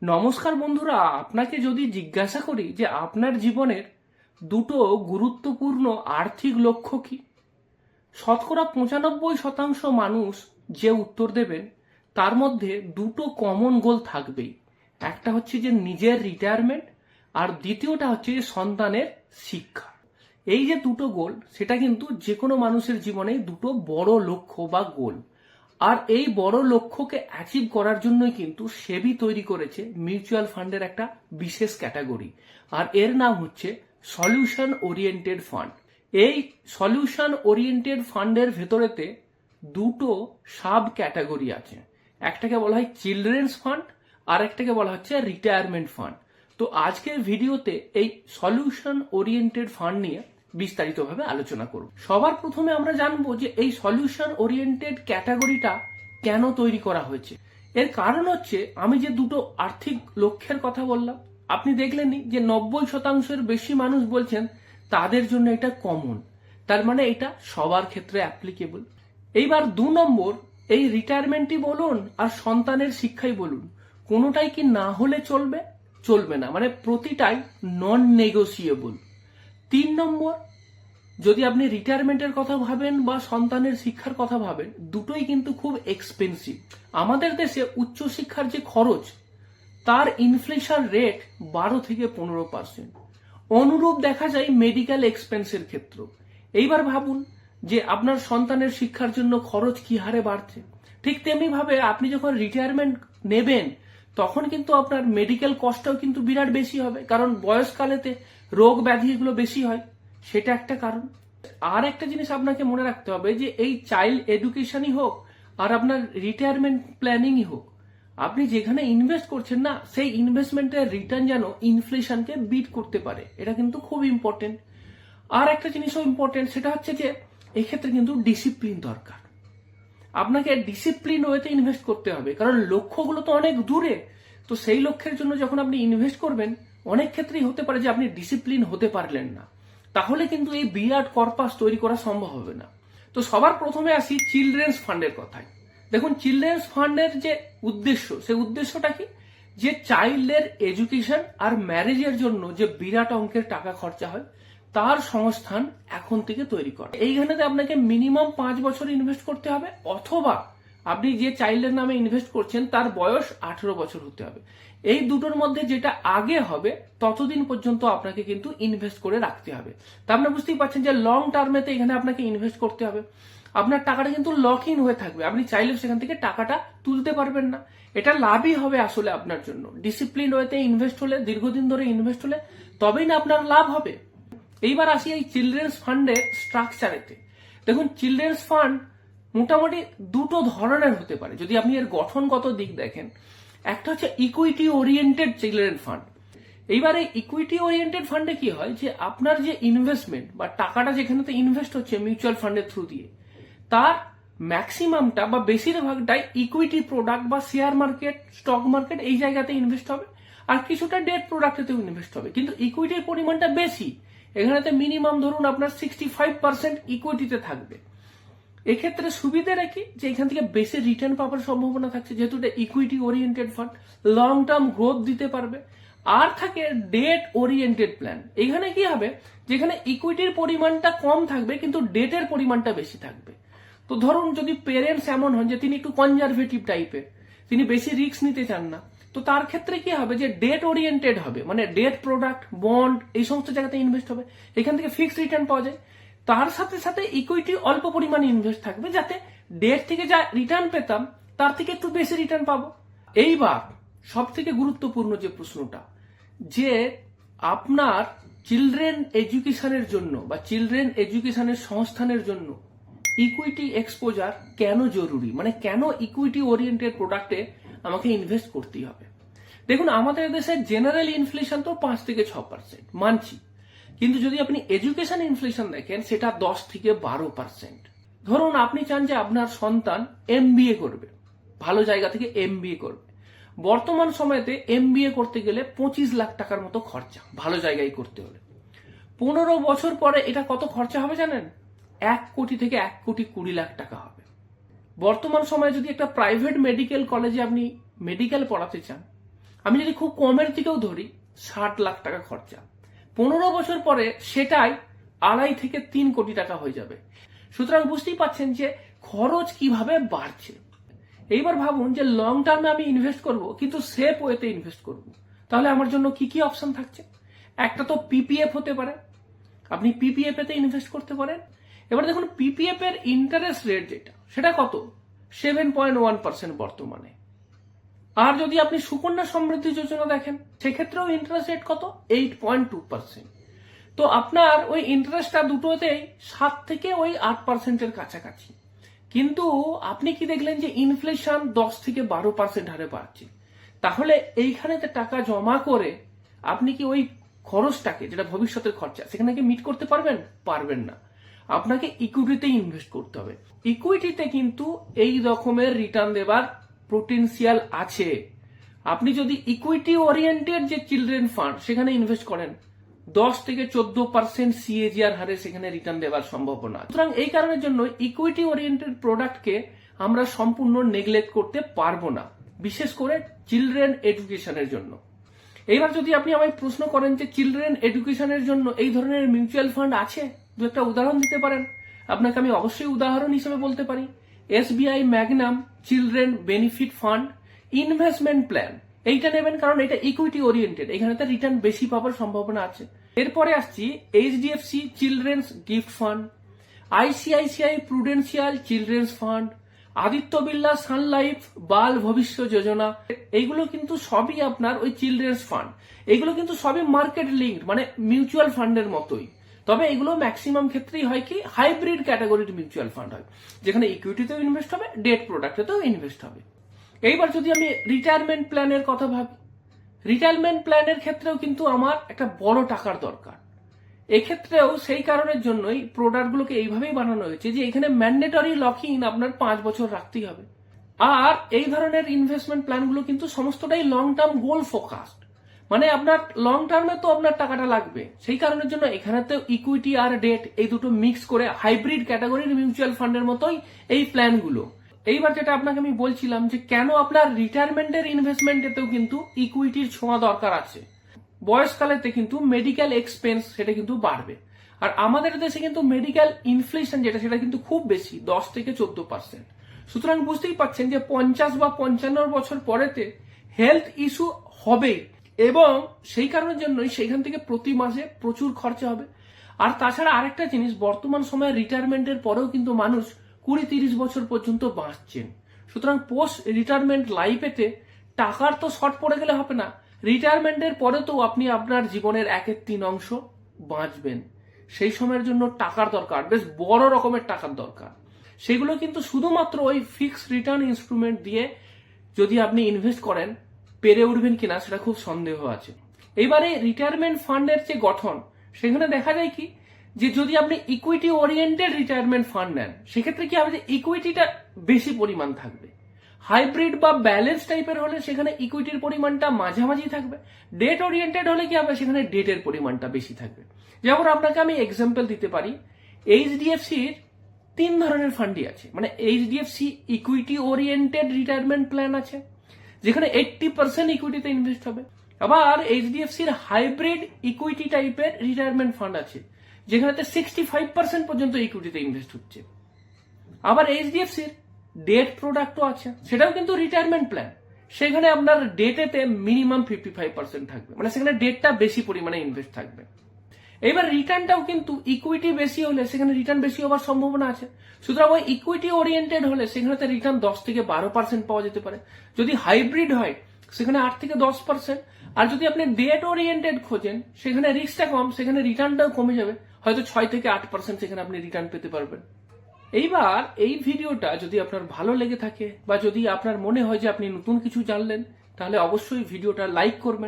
নমস্কার বন্ধুরা, আপনাকে যদি জিজ্ঞাসা করি যে আপনার জীবনের দুটো গুরুত্বপূর্ণ আর্থিক লক্ষ্য কি, শতকরা 95% মানুষ যে উত্তর দেবেন তার মধ্যে দুটো কমন গোল থাকবেই। একটা হচ্ছে যে নিজের রিটায়ারমেন্ট, আর দ্বিতীয়টা হচ্ছে যে সন্তানের শিক্ষা। এই যে দুটো গোল, সেটা কিন্তু যে কোনো মানুষের জীবনে দুটো বড় লক্ষ্য বা গোল। আর এই বড় লক্ষ্যকে অ্যাচিভ করার জন্যই কিন্তু সেবি তৈরি করেছে মিউচুয়াল ফান্ডের একটা বিশেষ ক্যাটাগরি, আর এর নাম হচ্ছে সলিউশন ওরিয়েন্টেড ফান্ড। এই সলিউশন ওরিয়েন্টেড ফান্ডের ভেতরেতে দুটো সাব ক্যাটাগরি আছে। একটাকে বলা হয় চিলড্রেন্স ফান্ড, আর একটাকে বলা হচ্ছে রিটায়ারমেন্ট ফান্ড। তো আজকের ভিডিওতে এই সলিউশন ওরিয়েন্টেড ফান্ড নিয়ে বিস্তারিতভাবে আলোচনা করব। সবার প্রথমে আমরা জানবো যে এই সলিউশন ওরিয়েন্টেড ক্যাটাগরিটা কেন তৈরি করা হয়েছে। এর কারণ হচ্ছে, আমি যে দুটো আর্থিক লক্ষ্যের কথা বললাম, আপনি দেখলেনই যে 90%-এর বেশি মানুষ বলছেন তাদের জন্য এটা কমন, তার মানে এটা সবার ক্ষেত্রে অ্যাপ্লিকেবল। এইবার 2 নম্বর, এই রিটায়ারমেন্টই বলুন আর সন্তানের শিক্ষাই বলুন, কোনোটাই কি না হলে চলবে? চলবে না, মানে প্রতিটাই নন নেগোসিয়েবল। 3 নম্বর, যদি আপনি রিটায়ারমেন্টের কথা ভাবেন বা সন্তানের শিক্ষার কথা ভাবেন, দুটোই কিন্তু খুব এক্সপেন্সিভ। আমাদের দেশে উচ্চশিক্ষার যে খরচ, তার ইনফ্লেশন রেট 12 থেকে 15%। অনুরূপ দেখা যায় মেডিকেল এক্সপেন্সের ক্ষেত্র। এইবার ভাবুন যে আপনার সন্তানের শিক্ষার জন্য খরচ কি হারে বাড়ছে। ঠিক তেমনি ভাবে আপনি যখন রিটায়ারমেন্ট নেবেন, তখন কিন্তু আপনার মেডিকেল কস্টটাও কিন্তু বিরাট বেশি হবে, কারণ বয়সকালেতে রোগ ব্যাধি এগুলো বেশি হয়, সেটা একটা কারণ। আর একটা জিনিস আপনাকে মনে রাখতে হবে যে এই চাইল্ড এডুকেশনই হোক আর আপনার রিটায়ারমেন্ট প্ল্যানিংই হোক, আপনি যেখানে ইনভেস্ট করছেন না, সেই ইনভেস্টমেন্টের রিটার্ন যেন ইনফ্লেশনকে বিট করতে পারে, এটা কিন্তু খুব ইম্পর্টেন্ট। আর একটা জিনিসও ইম্পর্টেন্ট, সেটা হচ্ছে যে এক্ষেত্রে কিন্তু ডিসিপ্লিন দরকার। আপনাকে ডিসিপ্লিন ওয়েতে ইনভেস্ট করতে হবে, কারণ লক্ষ্যগুলো তো অনেক দূরে। তো সেই লক্ষ্যের জন্য যখন আপনি ইনভেস্ট করবেন, অনেক ক্ষেত্রেই হতে পারে যে আপনি ডিসিপ্লিন হতে পারলেন না, তাহলে কিন্তু এই বিরাট কর্পাস তৈরি করা সম্ভব হবে না। তো সবার প্রথমে আসি চিলড্রেন্স ফান্ডের কথায়। দেখুন, চিলড্রেন্স ফান্ডের যে উদ্দেশ্য, সেই উদ্দেশ্যটা কি, যে চাইল্ডের এডুকেশন আর ম্যারেজের জন্য যে বিরাট অঙ্কের টাকা খরচা হয়, তার সংস্থান এখন থেকে তৈরি করে। এইখানেতে আপনাকে মিনিমাম 5 বছর ইনভেস্ট করতে হবে, অথবা আপনি যে চাইল্ডের নামে ইনভেস্ট করছেন তার বয়স 18 বছর হতে হবে। এই দুটোর মধ্যে যেটা আগে হবে ততদিন পর্যন্ত আপনাকে কিন্তু ইনভেস্ট করে রাখতে হবে। তা আপনি বুঝতেই পারছেন যে লং টার্মেতে এখানে আপনাকে ইনভেস্ট করতে হবে। আপনার টাকাটা কিন্তু লক ইন হয়ে থাকবে, আপনি চাইলে সেখান থেকে টাকাটা তুলতে পারবেন না। এটা লাভই হবে আসলে আপনার জন্য। ডিসিপ্লিন ওয়েতে ইনভেস্ট হলে, দীর্ঘদিন ধরে ইনভেস্ট হলে, তবেই না আপনার লাভ হবে। এইবার আসি এই চিলড্রেন্স ফান্ডের স্ট্রাকচারেতে। দেখুন, চিলড্রেন্স ফান্ড মোটামুটি দুটো ধরনের হতে পারে যদি আপনি এর গঠনগত দিক দেখেন। একটা হচ্ছে ইকুইটি ওরিয়েন্টেড চিলড্রেন ফান্ড। এইবার এই ইকুইটি ওরিয়েন্টেড ফান্ডে কি হয়, যে আপনার যে ইনভেস্টমেন্ট বা টাকাটা যেখানে ইনভেস্ট হচ্ছে মিউচুয়াল ফান্ডের থ্রু দিয়ে, তার ম্যাক্সিমামটা বা বেশিরভাগটাই ইকুইটি প্রোডাক্ট বা শেয়ার মার্কেট, স্টক মার্কেট, এই জায়গাতে ইনভেস্ট হবে, আর কিছুটা ডেট প্রোডাক্টেতেও ইনভেস্ট হবে। কিন্তু ইকুইটির পরিমাণটা বেশি, এখানেতে মিনিমাম ধরুন আপনার 65% ইকুইটিতে থাকবে। এক্ষেত্রে সুবিধে রাখি যে এখান থেকে বেশি রিটার্ন পাওয়ার সম্ভাবনা থাকছে, যেহেতু এটা equity oriented fund, long term growth দিতে পারবে। আর থাকে ডেট ওরিয়েন্টেড প্ল্যান। এখানে কি হবে, যেখানে ইকুইটির পরিমাণটা কম থাকবে কিন্তু ডেটের পরিমাণটা বেশি থাকবে। তো ধরুন যদি পেরেন্টস এমন হন যে তিনি একটু কনজারভেটিভ টাইপের, তিনি বেশি রিস্ক নিতে চান না, তো তার ক্ষেত্রে কি হবে, যে ডেট ওরিয়েন্টেড হবে, মানে ডেট প্রোডাক্ট, বন্ড, এই সমস্ত জায়গাতে ইনভেস্ট হবে, এখান থেকে ফিক্সড রিটার্ন পাওয়া যায়। তার সাথে সাথে ইকুইটি অল্প পরিমাণে ইনভেস্ট থাকবে, যাতে ডেট থেকে যা রিটার্ন পেতাম তার থেকে একটু বেশি রিটার্ন পাবো। এইবার সব থেকে গুরুত্বপূর্ণ যে প্রশ্নটা, যে আপনার চিলড্রেন এডুকেশনের জন্য বা চিলড্রেন এডুকেশনের সংস্থানের জন্য ইকুইটি এক্সপোজার কেন জরুরি, মানে কেন ইকুইটি ওরিয়েন্টেড প্রোডাক্টে আমাকে ইনভেস্ট করতেই হবে। দেখুন, আমাদের দেশে জেনারেল ইনফ্লেশন তো 5 থেকে 6%, মানছি, কিন্তু যদি আপনি এডুকেশন ইনফ্লেশন দেখেন, সেটা 10 থেকে 12%। ধরুন আপনি চান যে আপনার সন্তান এমবিএ করবে, ভালো জায়গা থেকে এমবিএ করবে। বর্তমান সময়তে এমবিএ করতে গেলে 25 লাখ টাকার মতো খরচা, ভালো জায়গায় করতে হলে। 15 বছর পরে এটা কত খরচা হবে জানেন? 1 কোটি থেকে 1,20,00,000 টাকা হবে। বর্তমান সময়ে যদি একটা প্রাইভেট মেডিকেল কলেজে আপনি মেডিকেল পড়াতে চান, আমি যদি খুব কমের দিকেও ধরি 60 লাখ টাকা খরচা, 15 বছর পরে সেটাই 2.5 থেকে 3 কোটি টাকা হয়ে যাবে। সুতরাং বুঝতেই পাচ্ছেন যে খরচ কিভাবে বাড়ছে। এইবার ভাবুন যে লং টার্মে আমি ইনভেস্ট করব, কিন্তু সেফ ওয়েতে ইনভেস্ট করব, তাহলে আমার জন্য কি কি অপশন থাকছে? একটা তো পিপিএফ হতে পারে, আপনি পিপিএফ এতে ইনভেস্ট করতে পারেন। এবার দেখুন পিপিএফ এর ইন্টারেস্ট রেট যেটা, সেটা কত? 7.1% বর্তমানে। আর যদি আপনি সুকন্যা সমৃদ্ধি যোজনা দেখেন, সেক্ষেত্রেও ইন্টারেস্ট রেট কত? 8.2%। তো আপনার ওই ইন্টারেস্টটা দুটোতেই 7 থেকে ওই 8%-এর কাছাকাছি। কিন্তু আপনি কি দেখলেন যে ইনফ্লেশন 10 থেকে 12% হারে বাড়ছে। তাহলে এইখানেতে টাকা জমা করে আপনি কি ওই খরচটাকে, যেটা ভবিষ্যতের খরচা, সেখানে কি মিট করতে পারবেন? পারবেন না। আপনাকে ইকুইটিতে ইনভেস্ট করতে হবে। ইকুইটিতে কিন্তু এই রকমের রিটার্ন দেবার পোটেনশিয়াল আছে। আপনি যদি ইকুইটি ওরিয়েন্টেড যে চিলড্রেন ফান্ড সেখানে ইনভেস্ট করেন, 10 থেকে 14% সিএজিআর হারে সেখানে রিটার্ন দেওয়ার সম্ভাবনা। সুতরাং এই কারণের জন্য ইকুইটি ওরিয়েন্টেড প্রোডাক্টকে আমরা সম্পূর্ণ নেগলেক্ট করতে পারবো না, বিশেষ করে চিলড্রেন এডুকেশনের জন্য। এইবার যদি আপনি আমায় প্রশ্ন করেন যে চিলড্রেন এডুকেশনের জন্য এই ধরনের মিউচুয়াল ফান্ড আছে, দু একটা উদাহরণ দিতে পারেন, আপনাকে আমি অবশ্যই উদাহরণ হিসেবে বলতে পারি। SBI Magnum children benefit fund investment plan, এইটা নেবেন কারণ এটা ইকুইটি ওরিয়েন্টেড, এখানে তার রিটার্ন বেশি পাওয়ার সম্ভাবনা আছে। এরপরে আসছি HDFC children's gift fund, ICICI Prudential children's fund, Aditya Birla Sun Life Bal Bhavishya Yojana, এইগুলো কিন্তু সবই আপনার ওই চিলড্রেন্স ফান্ড। এগুলো কিন্তু সবই মার্কেট লিঙ্কড, মানে মিউচুয়াল ফান্ডের মতোই। তবে এগুলো ম্যাক্সিমাম ক্ষেত্রেই হয় কি হাইব্রিড ক্যাটাগরির মিউচুয়াল ফান্ড হয়, যেখানে ইকুইটিতেও ইনভেস্ট হবে, ডেট প্রোডাক্টেতেও ইনভেস্ট হবে। এইবার যদি আমি রিটায়ারমেন্ট প্ল্যানের কথা ভাবি, রিটায়ারমেন্ট প্ল্যানের ক্ষেত্রেও কিন্তু আমার একটা বড় টাকার দরকার। এক্ষেত্রেও সেই কারণের জন্যই প্রোডাক্টগুলোকে এইভাবেই বানানো হয়েছে যে এখানে ম্যান্ডেটরি লক ইন আপনার 5 বছর রাখতেই হবে। আর এই ধরনের ইনভেস্টমেন্ট প্ল্যানগুলো কিন্তু সমস্তটাই লং টার্ম গোল ফোকাসড, মানে আপনার লং টার্মে তো আপনার টাকাটা লাগবে। সেই কারণের জন্য এখানেতে ইকুইটি আর ডেট এই দুটো মিক্স করে হাইব্রিড ক্যাটাগরির মিউচুয়াল ফান্ডের মতোই এই প্ল্যানগুলো। এইবার যেটা আপনাকে আমি বলছিলাম যে কেন আপনার রিটায়ারমেন্টের ইনভেস্টমেন্টেতেও কিন্তু ইকুইটির ছোঁয়া দরকার আছে। বয়সকালেতে কিন্তু মেডিকেল এক্সপেন্স সেটা কিন্তু বাড়বে। আর আমাদের দেশে কিন্তু মেডিকেল ইনফ্লেশন যেটা, সেটা কিন্তু খুব বেশি, 10 থেকে 14%। সুতরাং বুঝতেই পাচ্ছেন যে 50 বা 55 বছর পরেতে হেলথ ইস্যু হবেই, এবং সেই কারণের জন্যই সেইখান থেকে প্রতি মাসে প্রচুর খরচা হবে। আর তাছাড়া আরেকটা জিনিস, বর্তমান সময়ে রিটায়ারমেন্টের পরেও কিন্তু মানুষ 20-30 বছর পর্যন্ত বাঁচছেন। সুতরাং পোস্ট রিটায়ারমেন্ট লাইফেতে টাকার তো শর্ট পড়ে গেলে হবে না, রিটায়ারমেন্টের পরে তো আপনি আপনার জীবনের 1/3 অংশ বাঁচবেন। সেই সময়ের জন্য টাকার দরকার, বেশ বড় রকমের টাকার দরকার। সেগুলো কিন্তু শুধুমাত্র ওই ফিক্সড রিটার্ন ইনস্ট্রুমেন্ট দিয়ে যদি আপনি ইনভেস্ট করেন, পেরে উঠবেন কিনা সেটা খুব সন্দেহ আছে। এবারে রিটায়ারমেন্ট ফান্ডের যে গঠন, সেখানে দেখা যায় কি যে যদি আপনি ইকুইটি ওরিয়েন্টেড রিটায়ারমেন্ট ফান্ড নেন, সেক্ষেত্রে কি হবে যে ইকুইটিটা বেশি পরিমাণ থাকবে। হাইব্রিড বা ব্যালেন্স টাইপের হলে সেখানে ইকুইটির পরিমাণটা মাঝামাঝি থাকবে। ডেট ওরিয়েন্টেড হলে কি হবে, সেখানে ডেটের পরিমাণটা বেশি থাকবে। যেমন আপনাকে আমি এক্সাম্পল দিতে পারি, এইচডিএফসির 3 ধরনের ফান্ডই আছে। মানে HDFC equity oriented retirement plan আছে, যেখানে 80% ইকুইটিতে ইনভেস্ট হবে। আবার এইচডিএফসির হাইব্রিড ইকুইটি টাইপের রিটায়ারমেন্ট ফান্ড আছে, যেখানে 65% পর্যন্ত ইকুইটিতে ইনভেস্ট হচ্ছে। আবার এইচডিএফসির ডেট প্রোডাক্টও আছে, সেটাও কিন্তু রিটায়ারমেন্ট প্ল্যান, সেখানে আপনার ডেটেতে মিনিমাম 55% থাকবে, মানে সেখানে ডেটটা বেশি পরিমাণে ইনভেস্ট থাকবে। এবার রিটার্নটাও কিন্তু ইকুইটি বেশি হলে সেখানে রিটার্ন বেশি হওয়ার সম্ভাবনা আছে। সুতরাং ওই ইকুইটি ওরিয়েন্টেড হলে সেখানে 10 থেকে 12% পাওয়া যেতে পারে। যদি হাইব্রিড হয় সেখানে 8 থেকে 10%। আর যদি আপনি ডেট ওরিয়েন্টেড খোঁজেন, সেখানে রিস্কটা কম, সেখানে রিটার্নটাও কমে যাবে, হয়তো 6 থেকে 8% সেখানে আপনি রিটার্ন পেতে পারবেন। এইবার এই ভিডিওটা যদি আপনার ভালো লেগে থাকে বা যদি আপনার মনে হয় যে আপনি নতুন কিছু জানলেন, তাহলে অবশ্যই ভিডিওটা লাইক করবেন।